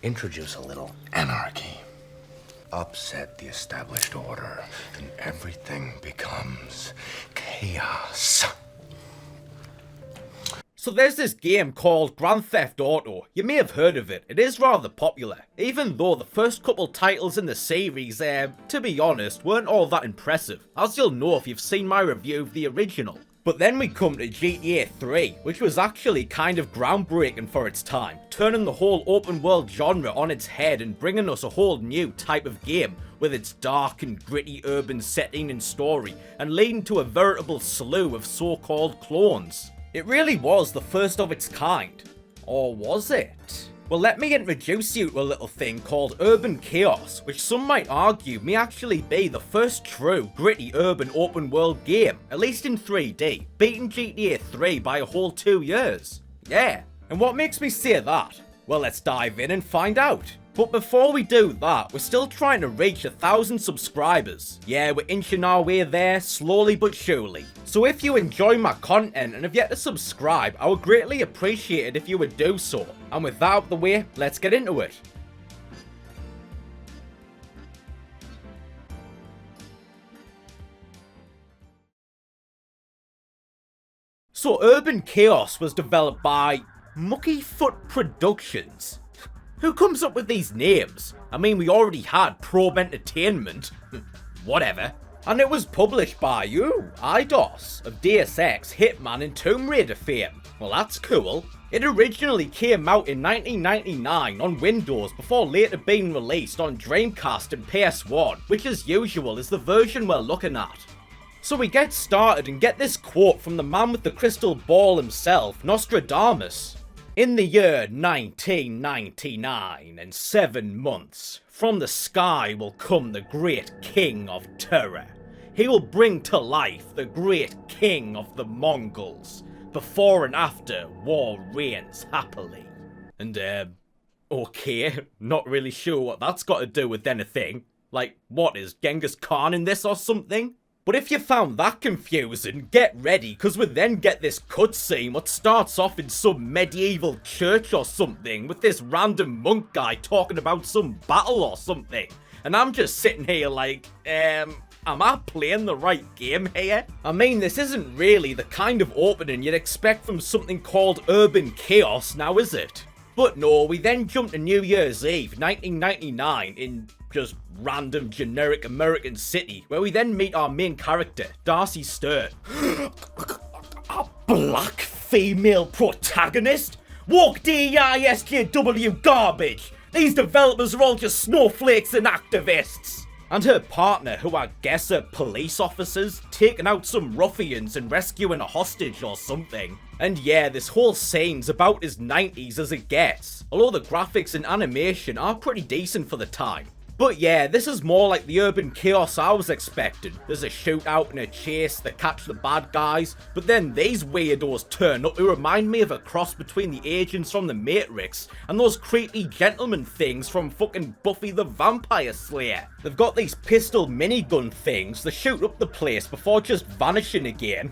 introduce a little anarchy, upset the established order, and everything becomes chaos. So there's this game called Grand Theft Auto. You may have heard of it. It is rather popular, even though the first couple titles in the series, to be honest, weren't all that impressive, as you'll know if you've seen my review of the original. But then we come to GTA 3, which was actually kind of groundbreaking for its time, turning the whole open world genre on its head and bringing us a whole new type of game, with its dark and gritty urban setting and story, and leading to a veritable slew of so-called clones. It really was the first of its kind. Or was it? Well, let me introduce you to a little thing called Urban Chaos, which some might argue may actually be the first true, gritty urban open world game, at least in 3D, beating GTA 3 by a whole 2 years. Yeah, and what makes me say that? Well, let's dive in and find out. But before we do that, we're still trying to reach 1,000 subscribers. Yeah, we're inching our way there, slowly but surely. So if you enjoy my content and have yet to subscribe, I would greatly appreciate it if you would do so. And with that out of the way, let's get into it. So Urban Chaos was developed by Muckyfoot Productions. Who comes up with these names? I mean, we already had Probe Entertainment. Whatever. And it was published by, Eidos, of Deus Ex, Hitman and Tomb Raider fame. Well, that's cool. It originally came out in 1999 on Windows before later being released on Dreamcast and PS1, which as usual is the version we're looking at. So we get started and get this quote from the man with the crystal ball himself, Nostradamus. In the year 1999 and 7 months, from the sky will come the great king of terror. He will bring to life the great king of the Mongols. Before and after, war reigns happily. And, okay, not really sure what that's got to do with anything. Like, what, is Genghis Khan in this or something? But if you found that confusing, get ready, cause we then get this cutscene what starts off in some medieval church or something, with this random monk guy talking about some battle or something. And I'm just sitting here like, am I playing the right game here? I mean, this isn't really the kind of opening you'd expect from something called Urban Chaos now, is it? But no, we then jump to New Year's Eve, 1999, in just random generic American city, where we then meet our main character, Darcy Sturt. A black female protagonist? Walk DISJW garbage! These developers are all just snowflakes and activists! And her partner, who I guess are police officers, taking out some ruffians and rescuing a hostage or something. And yeah, this whole scene's about as 90s as it gets, although the graphics and animation are pretty decent for the time. But yeah, this is more like the urban chaos I was expecting. There's a shootout and a chase that catch the bad guys, but then these weirdos turn up who remind me of a cross between the agents from the Matrix and those creepy gentleman things from fucking Buffy the Vampire Slayer. They've got these pistol minigun things that shoot up the place before just vanishing again.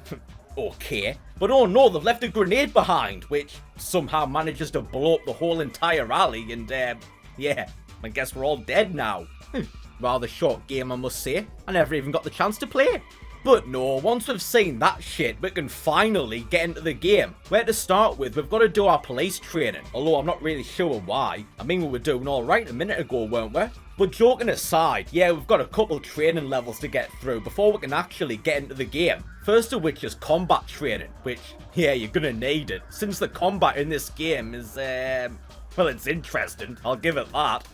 Okay. But oh no, they've left a grenade behind, which somehow manages to blow up the whole entire alley and yeah. I guess we're all dead now. Rather short game, I must say. I never even got the chance to play. But no, once we've seen that shit, we can finally get into the game. Where to start with, we've got to do our police training. Although I'm not really sure why. I mean, we were doing alright a minute ago, weren't we? But joking aside, yeah, we've got a couple training levels to get through before we can actually get into the game. First of which is combat training, which, yeah, you're gonna need it. Since the combat in this game is, well, it's interesting, I'll give it that.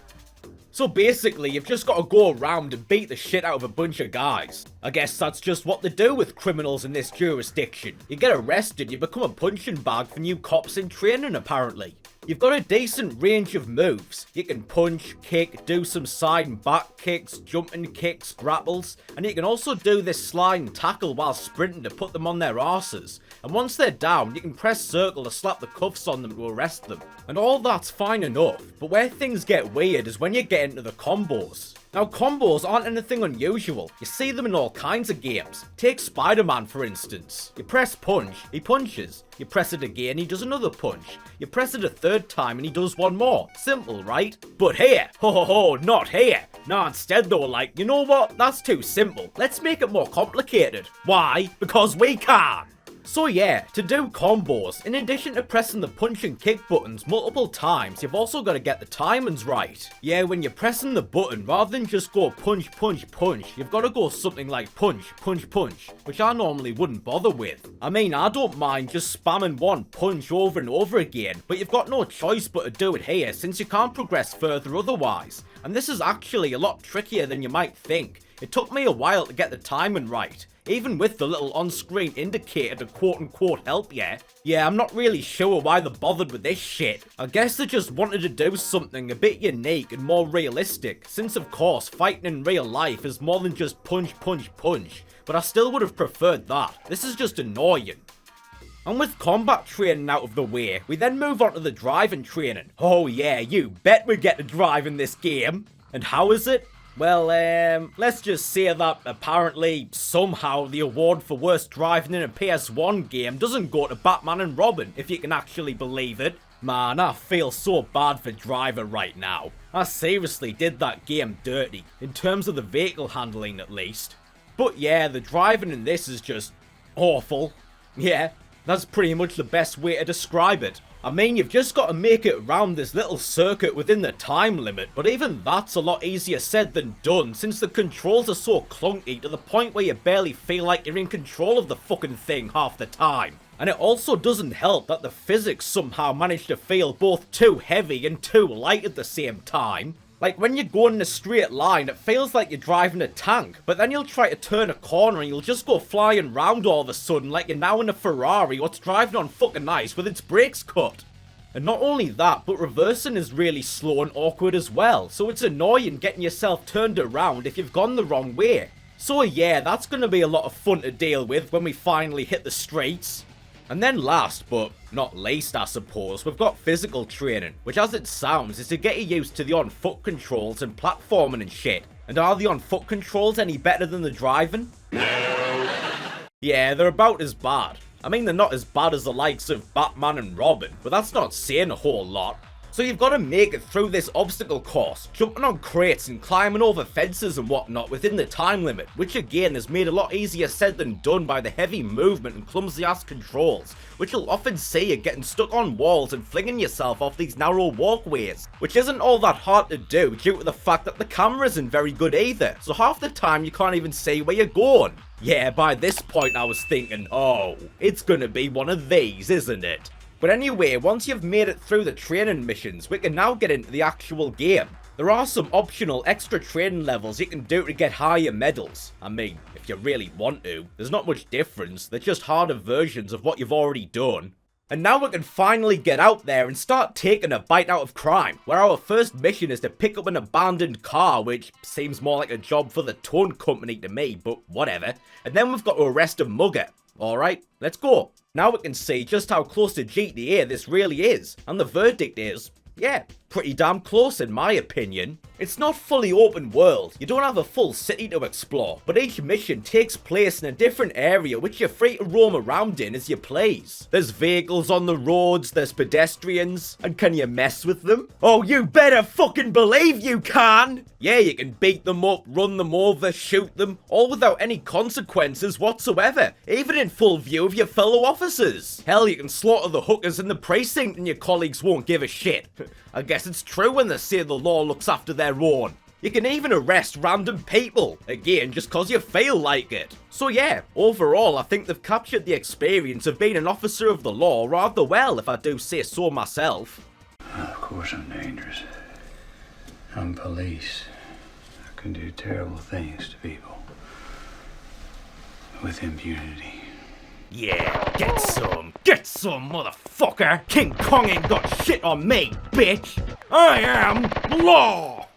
So basically, you've just got to go around and beat the shit out of a bunch of guys. I guess that's just what they do with criminals in this jurisdiction. You get arrested, you become a punching bag for new cops in training apparently. You've got a decent range of moves. You can punch, kick, do some side and back kicks, jumping kicks, grapples, and you can also do this slide and tackle while sprinting to put them on their arses. And once they're down, you can press circle to slap the cuffs on them to arrest them. And all that's fine enough, but where things get weird is when you get into the combos. Now, combos aren't anything unusual. You see them in all kinds of games. Take Spider-Man for instance. You press punch, he punches. You press it again, he does another punch. You press it a third time and he does one more. Simple, right? But here, not here. Nah, instead though, like, you know what? That's too simple. Let's make it more complicated. Why? Because we can. So yeah, to do combos, in addition to pressing the punch and kick buttons multiple times, you've also got to get the timings right. Yeah, when you're pressing the button, rather than just go punch, punch, punch, you've got to go something like punch, punch, punch, which I normally wouldn't bother with. I mean, I don't mind just spamming one punch over and over again, but you've got no choice but to do it here since you can't progress further otherwise. And this is actually a lot trickier than you might think. It took me a while to get the timing right. Even with the little on-screen indicator to quote-unquote help you. Yeah, I'm not really sure why they bothered with this shit. I guess they just wanted to do something a bit unique and more realistic, since of course fighting in real life is more than just punch, punch, punch. But I still would have preferred that. This is just annoying. And with combat training out of the way, we then move on to the driving training. Oh yeah, you bet we get to drive in this game. And how is it? Well, let's just say that apparently, somehow, the award for worst driving in a PS1 game doesn't go to Batman and Robin, if you can actually believe it. Man, I feel so bad for Driver right now. I seriously did that game dirty, in terms of the vehicle handling at least. But yeah, the driving in this is just awful. Yeah, that's pretty much the best way to describe it. I mean, you've just got to make it around this little circuit within the time limit, but even that's a lot easier said than done, since the controls are so clunky to the point where you barely feel like you're in control of the fucking thing half the time. And it also doesn't help that the physics somehow manage to feel both too heavy and too light at the same time. Like, when you're going in a straight line, it feels like you're driving a tank, but then you'll try to turn a corner and you'll just go flying round all of a sudden like you're now in a Ferrari what's driving on fucking ice with its brakes cut. And not only that, but reversing is really slow and awkward as well, so it's annoying getting yourself turned around if you've gone the wrong way. So yeah, that's going to be a lot of fun to deal with when we finally hit the streets. And then last, but not least I suppose, we've got physical training, which as it sounds is to get you used to the on-foot controls and platforming and shit. And are the on-foot controls any better than the driving? Yeah, they're about as bad. I mean, they're not as bad as the likes of Batman and Robin, but that's not saying a whole lot. So you've got to make it through this obstacle course, jumping on crates and climbing over fences and whatnot within the time limit, which again is made a lot easier said than done by the heavy movement and clumsy ass controls, which you'll often see you getting stuck on walls and flinging yourself off these narrow walkways, which isn't all that hard to do due to the fact that the camera isn't very good either, so half the time you can't even see where you're going. Yeah, by this point I was thinking, oh, it's gonna be one of these, isn't it? But anyway, once you've made it through the training missions, we can now get into the actual game. There are some optional extra training levels you can do to get higher medals. I mean, if you really want to, there's not much difference, they're just harder versions of what you've already done. And now we can finally get out there and start taking a bite out of crime, where our first mission is to pick up an abandoned car, which seems more like a job for the towing company to me, but whatever. And then we've got to arrest a mugger. Alright, let's go. Now we can see just how close to GTA this really is, and the verdict is, yeah, pretty damn close in my opinion. It's not fully open world, you don't have a full city to explore, but each mission takes place in a different area which you're free to roam around in as you please. There's vehicles on the roads, there's pedestrians, and can you mess with them? Oh, you better fucking believe you can! Yeah, you can beat them up, run them over, shoot them, all without any consequences whatsoever, even in full view of your fellow officers. Hell, you can slaughter the hookers in the precinct and your colleagues won't give a shit. I guess it's true when they say the law looks after their own. You can even arrest random people, again just cause you feel like it. So yeah, overall I think they've captured the experience of being an officer of the law rather well, if I do say so myself. Of course I'm dangerous. I'm police. I can do terrible things to people. With impunity. Yeah, get some, motherfucker! King Kong ain't got shit on me, bitch! I am law!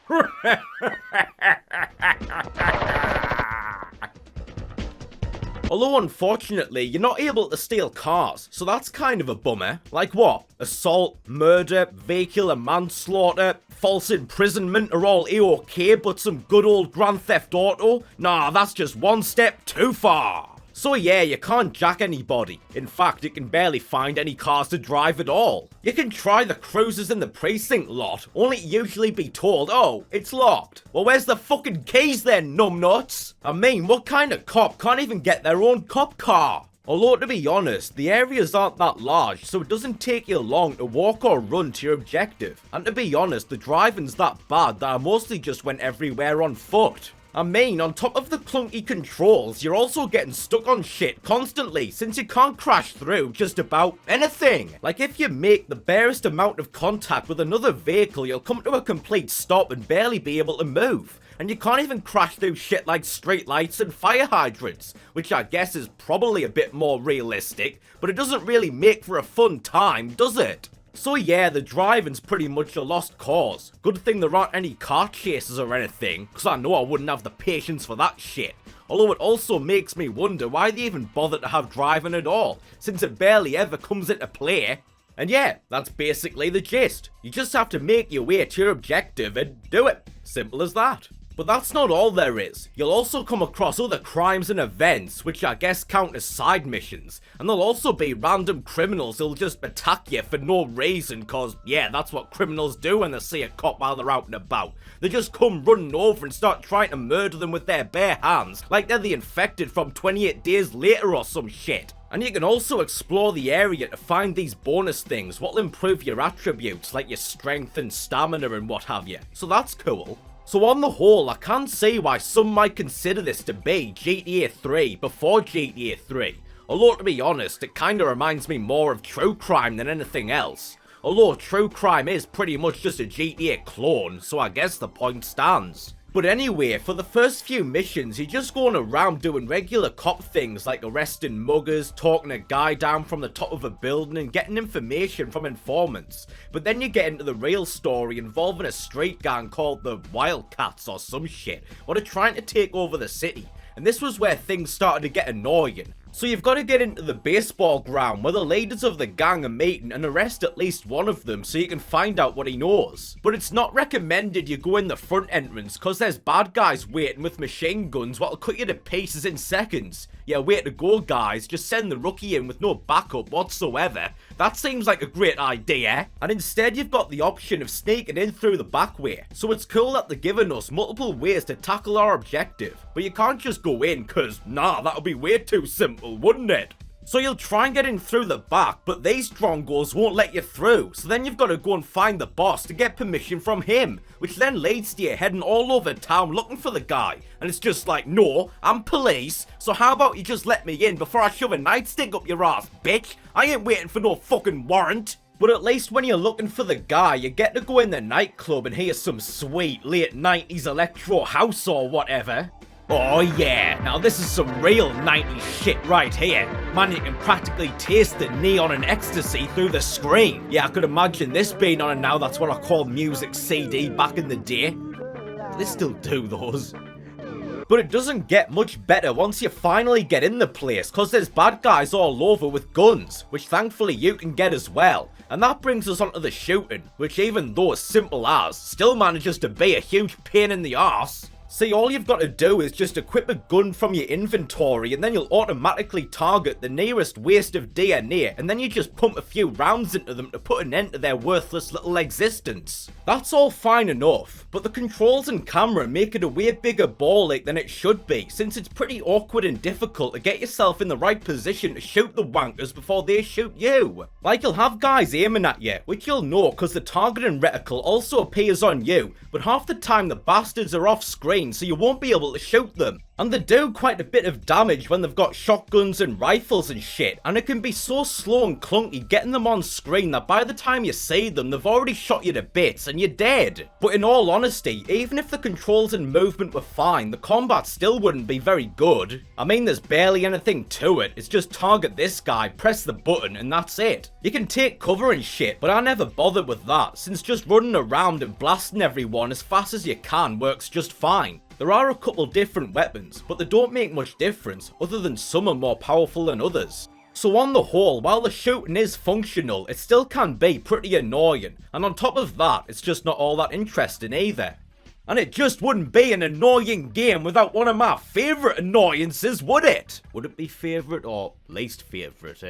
Although unfortunately, you're not able to steal cars, so that's kind of a bummer. Like what? Assault, murder, vehicular manslaughter, false imprisonment are all A-OK, but some good old Grand Theft Auto? Nah, that's just one step too far. So yeah, you can't jack anybody. In fact, you can barely find any cars to drive at all. You can try the cruisers in the precinct lot, only to usually be told, oh, it's locked. Well, where's the fucking keys then, numbnuts? I mean, what kind of cop can't even get their own cop car? Although, to be honest, the areas aren't that large, so it doesn't take you long to walk or run to your objective. And to be honest, the driving's that bad that I mostly just went everywhere on foot. I mean, on top of the clunky controls, you're also getting stuck on shit constantly, since you can't crash through just about anything. Like, if you make the barest amount of contact with another vehicle, you'll come to a complete stop and barely be able to move. And you can't even crash through shit like streetlights and fire hydrants, which I guess is probably a bit more realistic, but it doesn't really make for a fun time, does it? So yeah, the driving's pretty much a lost cause. Good thing there aren't any car chases or anything, because I know I wouldn't have the patience for that shit. Although it also makes me wonder why they even bother to have driving at all, since it barely ever comes into play. And yeah, that's basically the gist. You just have to make your way to your objective and do it. Simple as that. But that's not all there is. You'll also come across other crimes and events, which I guess count as side missions. And there'll also be random criminals who'll just attack you for no reason, cause yeah, that's what criminals do when they see a cop while they're out and about. They just come running over and start trying to murder them with their bare hands, like they're the infected from 28 Days Later or some shit. And you can also explore the area to find these bonus things, what'll improve your attributes, like your strength and stamina and what have you. So that's cool. So on the whole, I can see why some might consider this to be GTA 3 before GTA 3. Although to be honest, it kinda reminds me more of True Crime than anything else. Although True Crime is pretty much just a GTA clone, so I guess the point stands. But anyway, for the first few missions, you're just going around doing regular cop things like arresting muggers, talking a guy down from the top of a building and getting information from informants. But then you get into the real story involving a street gang called the Wildcats or some shit, what are trying to take over the city. And this was where things started to get annoying. So you've got to get into the baseball ground where the leaders of the gang are meeting and arrest at least one of them so you can find out what he knows. But it's not recommended you go in the front entrance cause there's bad guys waiting with machine guns what'll cut you to pieces in seconds. Yeah, way to go guys, just send the rookie in with no backup whatsoever. That seems like a great idea. And instead you've got the option of sneaking in through the back way. So it's cool that they're giving us multiple ways to tackle our objective. But you can't just go in cause nah, that'll be way too simple, wouldn't it? So you'll try and get in through the back, but these strongholds won't let you through, so then you've got to go and find the boss to get permission from him, which then leads to you heading all over town looking for the guy, and it's just like, no, I'm police, so how about you just let me in before I shove a nightstick up your ass, bitch? I ain't waiting for no fucking warrant. But at least when you're looking for the guy, you get to go in the nightclub and hear some sweet late 90s electro house or whatever. Oh yeah, now this is some real 90s shit right here. Man, you can practically taste the neon and ecstasy through the screen. Yeah, I could imagine this being on a Now That's What I Call Music CD back in the day. They still do those. But it doesn't get much better once you finally get in the place, cause there's bad guys all over with guns, which thankfully you can get as well. And that brings us onto the shooting, which even though as simple as, still manages to be a huge pain in the arse. See, all you've got to do is just equip a gun from your inventory and then you'll automatically target the nearest waste of DNA and then you just pump a few rounds into them to put an end to their worthless little existence. That's all fine enough, but the controls and camera make it a way bigger ball ache than it should be, since it's pretty awkward and difficult to get yourself in the right position to shoot the wankers before they shoot you. Like, you'll have guys aiming at you, which you'll know because the targeting reticle also appears on you, but half the time the bastards are off screen so you won't be able to shoot them. And they do quite a bit of damage when they've got shotguns and rifles and shit, and it can be so slow and clunky getting them on screen that by the time you see them, they've already shot you to bits and you're dead. But in all honesty, even if the controls and movement were fine, the combat still wouldn't be very good. I mean, there's barely anything to it, it's just target this guy, press the button, and that's it. You can take cover and shit, but I never bothered with that, since just running around and blasting everyone as fast as you can works just fine. There are a couple different weapons, but they don't make much difference other than some are more powerful than others. So on the whole, while the shooting is functional, it still can be pretty annoying, and on top of that, it's just not all that interesting either. And it just wouldn't be an annoying game without one of my favourite annoyances, would it? Would it be favourite or least favourite?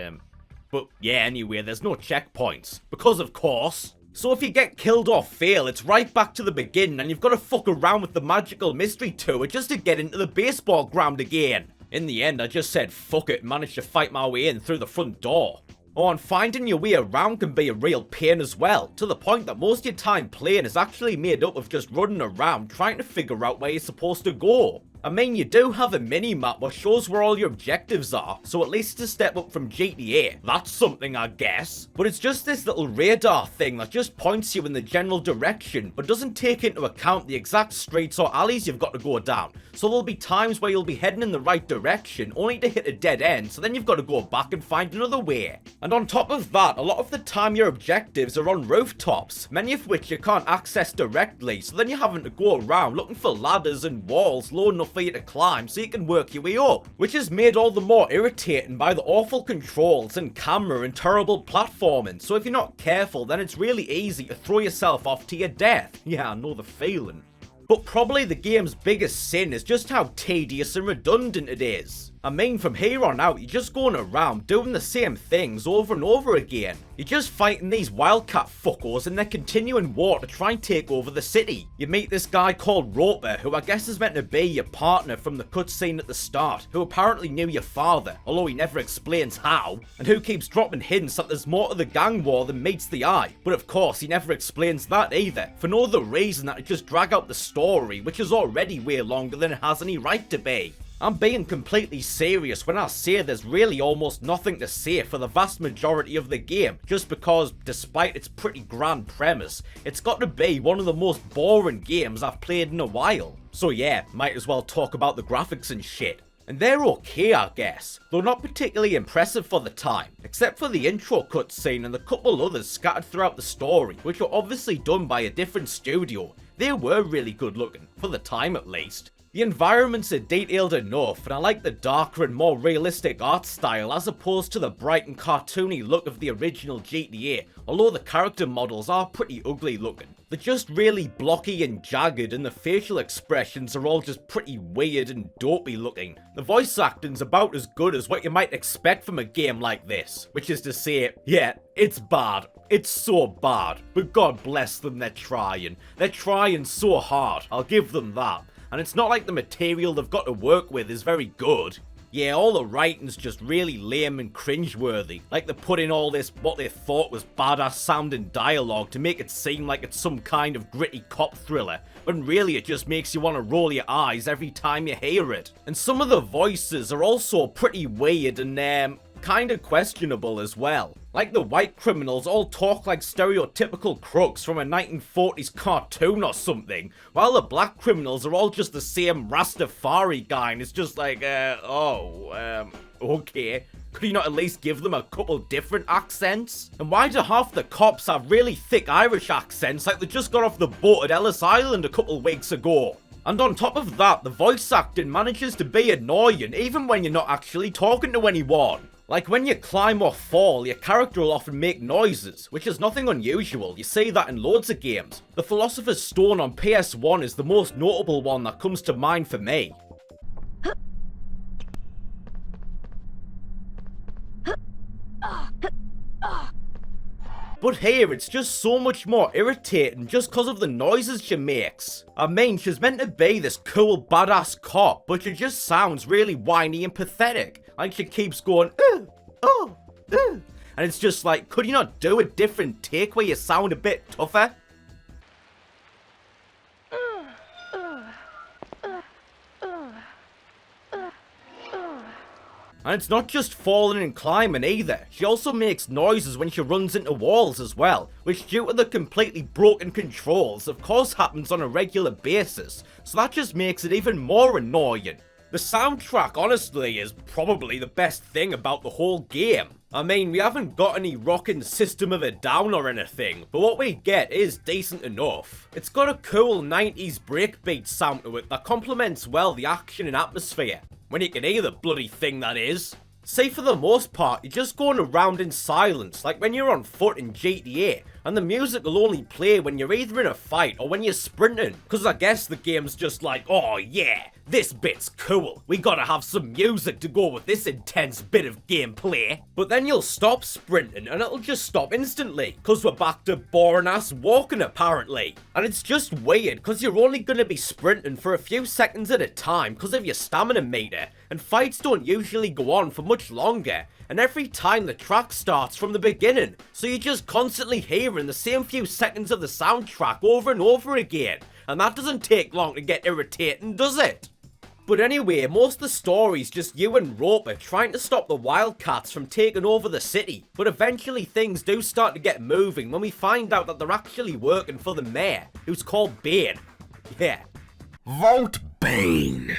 But yeah, anyway, there's no checkpoints, because of course. So if you get killed or fail, it's right back to the beginning and you've got to fuck around with the magical mystery tour just to get into the baseball ground again. In the end, I just said fuck it and managed to fight my way in through the front door. Oh, and finding your way around can be a real pain as well, to the point that most of your time playing is actually made up of just running around trying to figure out where you're supposed to go. I mean, you do have a mini-map which shows where all your objectives are, so at least it's a step up from GTA. That's something, I guess. But it's just this little radar thing that just points you in the general direction, but doesn't take into account the exact streets or alleys you've got to go down. So there'll be times where you'll be heading in the right direction, only to hit a dead end, so then you've got to go back and find another way. And on top of that, a lot of the time your objectives are on rooftops, many of which you can't access directly, so then you're having to go around looking for ladders and walls low enough for you to climb so you can work your way up, which is made all the more irritating by the awful controls and camera and terrible platforming, so if you're not careful then it's really easy to throw yourself off to your death. Yeah, I know the feeling. But probably the game's biggest sin is just how tedious and redundant it is. I mean, from here on out, you're just going around doing the same things over and over again. You're just fighting these wildcat fuckos in their continuing war to try and take over the city. You meet this guy called Roper, who I guess is meant to be your partner from the cutscene at the start, who apparently knew your father, although he never explains how, and who keeps dropping hints that there's more to the gang war than meets the eye. But of course, he never explains that either, for no other reason that to just drag out the story, which is already way longer than it has any right to be. I'm being completely serious when I say there's really almost nothing to say for the vast majority of the game, just because, despite its pretty grand premise, it's got to be one of the most boring games I've played in a while. So yeah, might as well talk about the graphics and shit. And they're okay, I guess, though not particularly impressive for the time, except for the intro cutscene and the couple others scattered throughout the story, which were obviously done by a different studio. They were really good looking, for the time at least. The environments are detailed enough, and I like the darker and more realistic art style as opposed to the bright and cartoony look of the original GTA, although the character models are pretty ugly looking. They're just really blocky and jagged, and the facial expressions are all just pretty weird and dopey looking. The voice acting's about as good as what you might expect from a game like this, which is to say, yeah, it's bad. It's so bad, but God bless them, they're trying. They're trying so hard, I'll give them that. And it's not like the material they've got to work with is very good. Yeah, all the writing's just really lame and cringeworthy. Like they put in all this what they thought was badass sounding dialogue to make it seem like it's some kind of gritty cop thriller, when really it just makes you want to roll your eyes every time you hear it. And some of the voices are also pretty weird and kinda questionable as well. Like the white criminals all talk like stereotypical crooks from a 1940s cartoon or something, while the black criminals are all just the same Rastafari guy, and it's just like, okay. Could you not at least give them a couple different accents? And why do half the cops have really thick Irish accents like they just got off the boat at Ellis Island a couple weeks ago? And on top of that, the voice acting manages to be annoying even when you're not actually talking to anyone. Like when you climb or fall, your character will often make noises, which is nothing unusual, you see that in loads of games. The Philosopher's Stone on PS1 is the most notable one that comes to mind for me. But here, it's just so much more irritating just because of the noises she makes. I mean, she's meant to be this cool, badass cop, but she just sounds really whiny and pathetic. Like she keeps going, and it's just like, could you not do a different take where you sound a bit tougher? And it's not just falling and climbing either, she also makes noises when she runs into walls as well, which due to the completely broken controls of course happens on a regular basis, so that just makes it even more annoying. The soundtrack honestly is probably the best thing about the whole game. I mean, we haven't got any rocking System of a Down or anything, but what we get is decent enough. It's got a cool 90s breakbeat sound to it that complements well the action and atmosphere. When you can hear the bloody thing, that is. See, for the most part, you're just going around in silence, like when you're on foot in GTA, and the music will only play when you're either in a fight or when you're sprinting, because I guess the game's just like, oh yeah, this bit's cool, we gotta have some music to go with this intense bit of gameplay. But then you'll stop sprinting and it'll just stop instantly, because we're back to boring ass walking apparently. And it's just weird, because you're only gonna be sprinting for a few seconds at a time because of your stamina meter, and fights don't usually go on for much longer, and every time the track starts from the beginning, so you're just constantly hearing the same few seconds of the soundtrack over and over again, and that doesn't take long to get irritating, does it? But anyway, most of the story's just you and Roper trying to stop the Wildcats from taking over the city, but eventually things do start to get moving when we find out that they're actually working for the mayor, who's called Bane. Yeah. Vote Bane.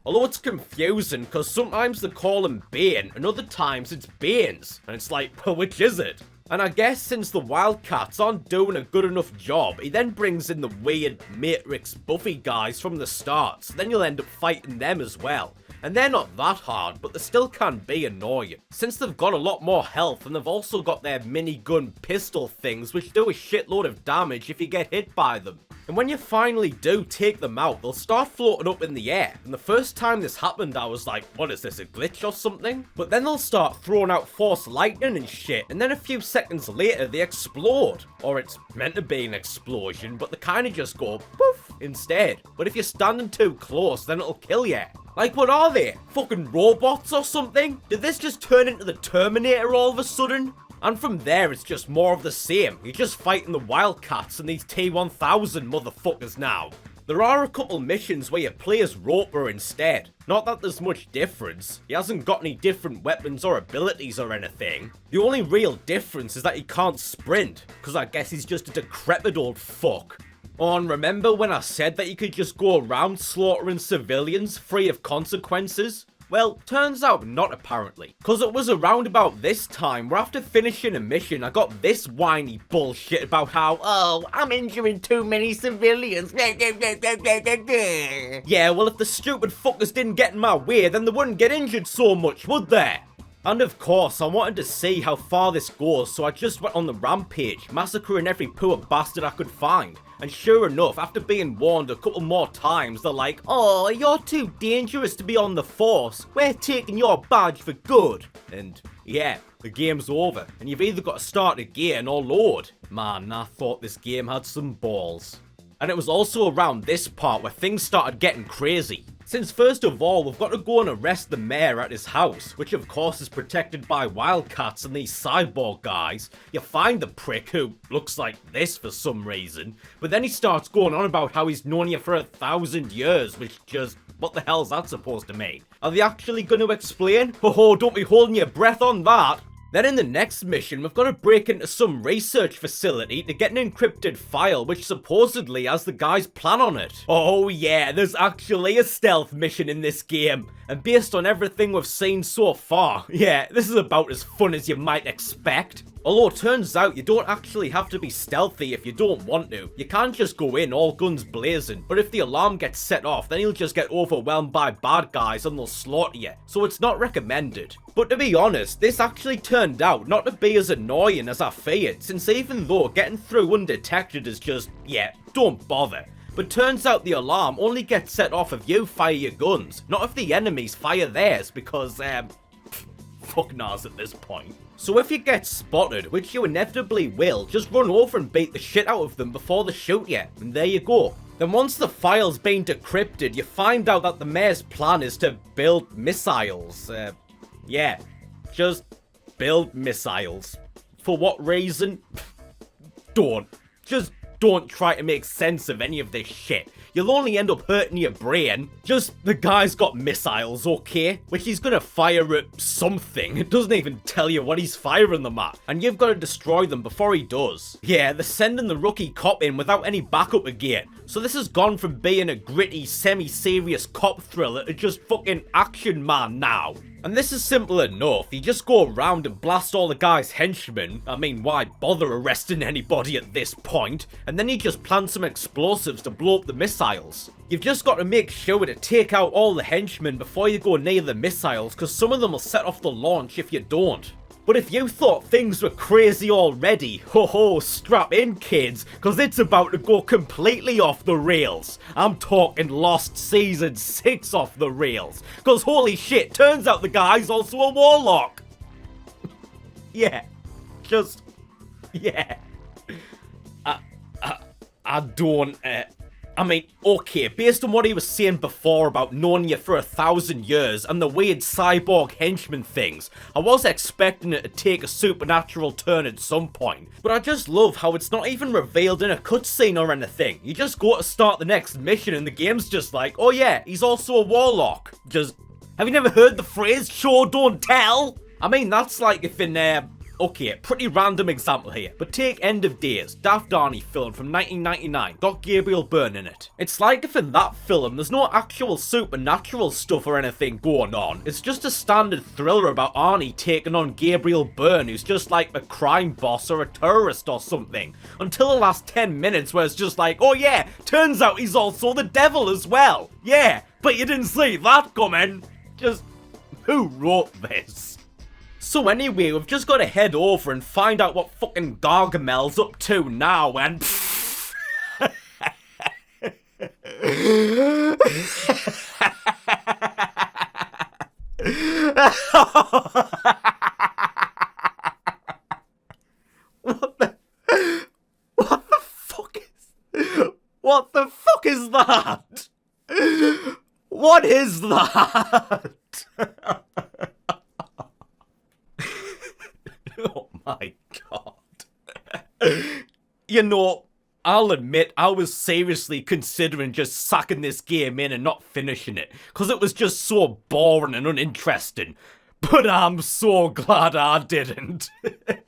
Although it's confusing, because sometimes they call him Bane, and other times it's Banes, and it's like, well, which is it? And I guess since the Wildcats aren't doing a good enough job, he then brings in the weird Matrix Buffy guys from the start, so then you'll end up fighting them as well. And they're not that hard, but they still can be annoying, since they've got a lot more health, and they've also got their minigun pistol things, which do a shitload of damage if you get hit by them. And when you finally do take them out, they'll start floating up in the air. And the first time this happened, I was like, what is this, a glitch or something? But then they'll start throwing out force lightning and shit, and then a few seconds later, they explode. Or it's meant to be an explosion, but they kind of just go poof instead. But if you're standing too close, then it'll kill you. Like, what are they? Fucking robots or something? Did this just turn into the Terminator all of a sudden? And from there, it's just more of the same. You're just fighting the Wildcats and these T-1000 motherfuckers now. There are a couple missions where you play as Roper instead. Not that there's much difference. He hasn't got any different weapons or abilities or anything. The only real difference is that he can't sprint, because I guess he's just a decrepit old fuck. Oh, and remember when I said that you could just go around slaughtering civilians free of consequences? Well, turns out not apparently, because it was around about this time where after finishing a mission I got this whiny bullshit about how, oh, I'm injuring too many civilians. Yeah, well if the stupid fuckers didn't get in my way, then they wouldn't get injured so much, would they? And of course, I wanted to see how far this goes, so I just went on the rampage, massacring every poor bastard I could find. And sure enough, after being warned a couple more times, they're like, oh, you're too dangerous to be on the force. We're taking your badge for good. And yeah, the game's over, and you've either got to start again or load. Man, I thought this game had some balls. And it was also around this part where things started getting crazy. Since first of all, we've got to go and arrest the mayor at his house, which of course is protected by Wildcats and these cyborg guys. You find the prick who looks like this for some reason, but then he starts going on about how he's known you for 1,000 years, which just, what the hell's that supposed to mean? Are they actually going to explain? Oh, don't be holding your breath on that. Then in the next mission, we've got to break into some research facility to get an encrypted file which supposedly has the guy's plan on it. Oh yeah, there's actually a stealth mission in this game. And based on everything we've seen so far, yeah, this is about as fun as you might expect. Although it turns out you don't actually have to be stealthy if you don't want to. You can't just go in all guns blazing, but if the alarm gets set off, then you'll just get overwhelmed by bad guys and they'll slaughter you, so it's not recommended. But to be honest, this actually turned out not to be as annoying as I feared, since even though getting through undetected is just, yeah, don't bother. But turns out the alarm only gets set off if you fire your guns, not if the enemies fire theirs, because, fuck knows at this point. So if you get spotted, which you inevitably will, just run over and beat the shit out of them before they shoot you, and there you go. Then once the file's been decrypted, you find out that the mayor's plan is to build missiles. Yeah, just build missiles. For what reason? Just don't try to make sense of any of this shit. You'll only end up hurting your brain. Just, the guy's got missiles, okay? Which he's gonna fire at something. It doesn't even tell you what he's firing them at. And you've got to destroy them before he does. Yeah, they're sending the rookie cop in without any backup again. So this has gone from being a gritty, semi-serious cop thriller to just fucking Action Man now. And this is simple enough. You just go around and blast all the guy's henchmen. I mean, why bother arresting anybody at this point? And then you just plant some explosives to blow up the missiles. You've just got to make sure to take out all the henchmen before you go near the missiles, because some of them will set off the launch if you don't. But if you thought things were crazy already, ho ho, strap in kids, cause it's about to go completely off the rails. I'm talking Lost Season 6 off the rails, cause holy shit, turns out the guy's also a warlock. Yeah, yeah. I don't, I mean, okay, based on what he was saying before about knowing you for 1,000 years and the weird cyborg henchman things, I was expecting it to take a supernatural turn at some point. But I just love how it's not even revealed in a cutscene or anything. You just go to start the next mission and the game's just like, oh yeah, he's also a warlock. Just, have you never heard the phrase, show don't tell? I mean, that's like if in, okay, pretty random example here, but take End of Days, Daft Arnie film from 1999, got Gabriel Byrne in it. It's like if in that film there's no actual supernatural stuff or anything going on, it's just a standard thriller about Arnie taking on Gabriel Byrne, who's just like a crime boss or a terrorist or something, until the last 10 minutes where it's just like, oh yeah, turns out he's also the devil as well. Yeah, but you didn't see that coming. Just, who wrote this? So anyway, we've just got to head over and find out what fucking Gargamel's up to now, and what the fuck is that? What is that? Oh my god. You know, I'll admit I was seriously considering just sacking this game in and not finishing it, because it was just so boring and uninteresting. But I'm so glad I didn't.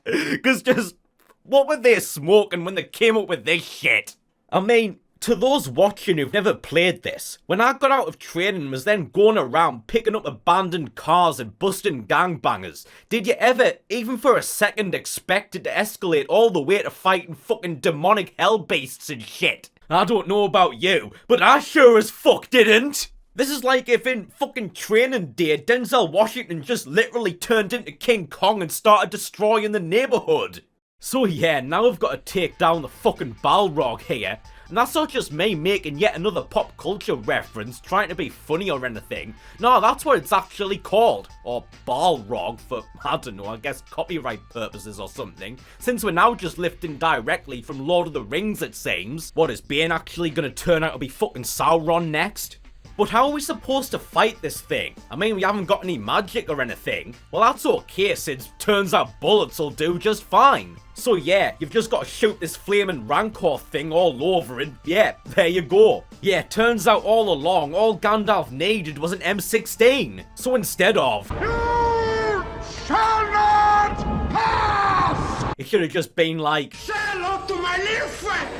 Because just, what were they smoking when they came up with this shit? I mean, to those watching who've never played this, when I got out of training and was then going around picking up abandoned cars and busting gangbangers, did you ever, even for a second, expect it to escalate all the way to fighting fucking demonic hell beasts and shit? I don't know about you, but I sure as fuck didn't! This is like if in fucking Training Day, Denzel Washington just literally turned into King Kong and started destroying the neighborhood. So yeah, now I've got to take down the fucking Balrog here. And that's not just me making yet another pop culture reference, trying to be funny or anything. No, that's what it's actually called. Or Balrog for, I don't know, I guess copyright purposes or something. Since we're now just lifting directly from Lord of the Rings, it seems. What, is Bane actually gonna turn out to be fucking Sauron next? But how are we supposed to fight this thing? I mean, we haven't got any magic or anything. Well, that's okay, since turns out bullets will do just fine. So yeah, you've just got to shoot this flaming rancor thing all over and yeah, there you go. Yeah, turns out all along, all Gandalf needed was an M16. So instead of, "You shall not pass!" it should have just been like, "Say hello to my little friend!"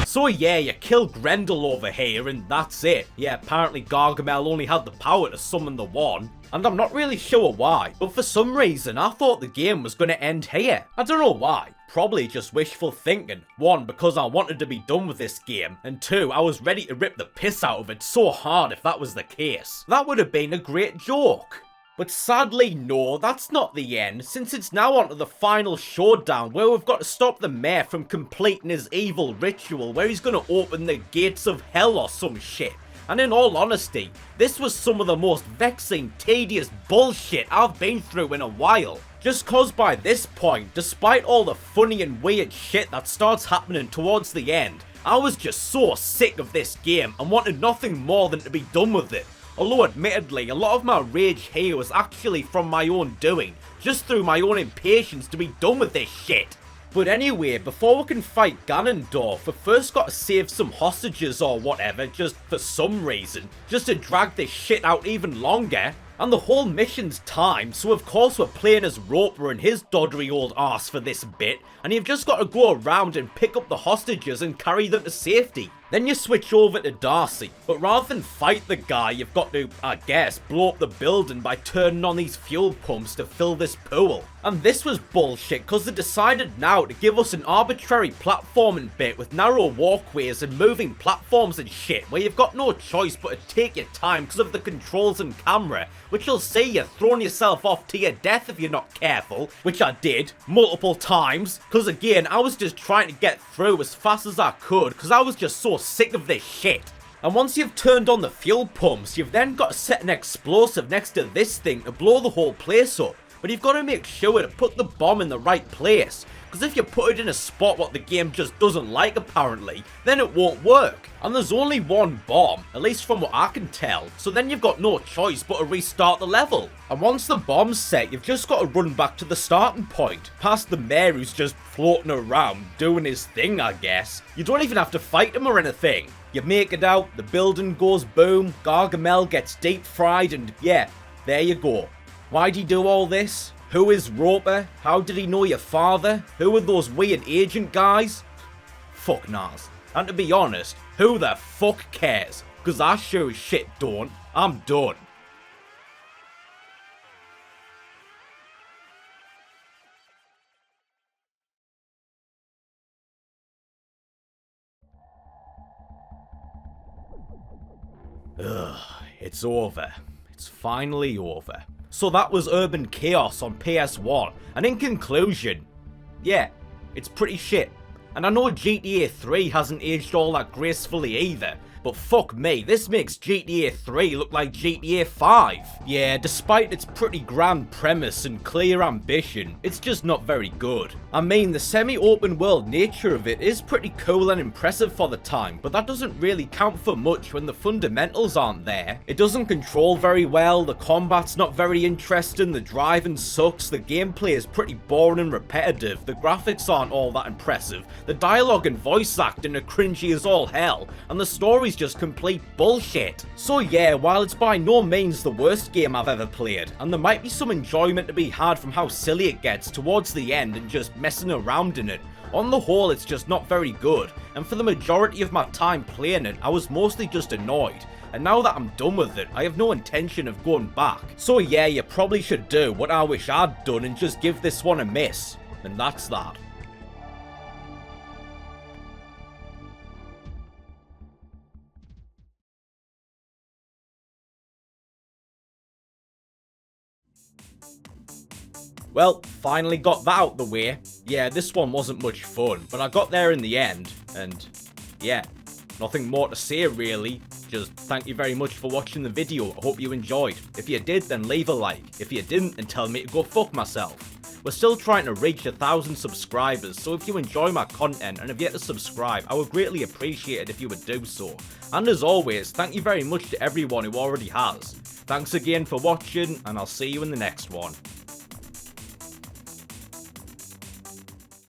So yeah, you kill Grendel over here and that's it. Yeah, apparently Gargamel only had the power to summon the one. And I'm not really sure why, but for some reason I thought the game was going to end here. I don't know why. Probably just wishful thinking. One, because I wanted to be done with this game, and two, I was ready to rip the piss out of it so hard if that was the case. That would have been a great joke. But sadly, no, that's not the end, since it's now on to the final showdown where we've got to stop the mayor from completing his evil ritual where he's going to open the gates of hell or some shit. And in all honesty, this was some of the most vexing, tedious bullshit I've been through in a while. Just cause by this point, despite all the funny and weird shit that starts happening towards the end, I was just so sick of this game and wanted nothing more than to be done with it. Although admittedly, a lot of my rage here was actually from my own doing, just through my own impatience to be done with this shit. But anyway, before we can fight Ganondorf, we've first got to save some hostages or whatever, just for some reason, just to drag this shit out even longer. And the whole mission's timed, so of course we're playing as Roper and his doddery old arse for this bit, and you've just got to go around and pick up the hostages and carry them to safety. Then you switch over to Darcy, but rather than fight the guy, you've got to, I guess, blow up the building by turning on these fuel pumps to fill this pool. And this was bullshit, cause they decided now to give us an arbitrary platforming bit with narrow walkways and moving platforms and shit, where you've got no choice but to take your time because of the controls and camera, which will see you throwing yourself off to your death if you're not careful, which I did, multiple times, cause again, I was just trying to get through as fast as I could, cause I was just so sick of this shit. And once you've turned on the fuel pumps, you've then got to set an explosive next to this thing to blow the whole place up. But you've got to make sure to put the bomb in the right place, because if you put it in a spot what the game just doesn't like apparently, then it won't work. And there's only one bomb, at least from what I can tell, so then you've got no choice but to restart the level. And once the bomb's set, you've just got to run back to the starting point, past the mayor who's just floating around, doing his thing I guess. You don't even have to fight him or anything. You make it out, the building goes boom, Gargamel gets deep fried, and yeah, there you go. Why'd he do all this? Who is Roper? How did he know your father? Who are those weird agent guys? Fuck knows. And to be honest, who the fuck cares? Cause I sure as shit don't. I'm done. Ugh, it's over. It's finally over. So that was Urban Chaos on PS1, and in conclusion, yeah, it's pretty shit. And I know GTA 3 hasn't aged all that gracefully either, but fuck me, this makes GTA 3 look like GTA 5. Yeah, despite its pretty grand premise and clear ambition, it's just not very good. I mean, the semi-open world nature of it is pretty cool and impressive for the time, but that doesn't really count for much when the fundamentals aren't there. It doesn't control very well, the combat's not very interesting, the driving sucks, the gameplay is pretty boring and repetitive, the graphics aren't all that impressive, the dialogue and voice acting are cringy as all hell, and the story's just complete bullshit. So yeah, while it's by no means the worst game I've ever played, and there might be some enjoyment to be had from how silly it gets towards the end and just messing around in it, on the whole it's just not very good, and for the majority of my time playing it, I was mostly just annoyed. And now that I'm done with it, I have no intention of going back. So yeah, you probably should do what I wish I'd done and just give this one a miss. And that's that. Well, finally got that out the way. Yeah, this one wasn't much fun, but I got there in the end, and yeah, nothing more to say really. Just thank you very much for watching the video, I hope you enjoyed. If you did, then leave a like. If you didn't, then tell me to go fuck myself. We're still trying to reach 1,000 subscribers, so if you enjoy my content and have yet to subscribe, I would greatly appreciate it if you would do so. And as always, thank you very much to everyone who already has. Thanks again for watching, and I'll see you in the next one.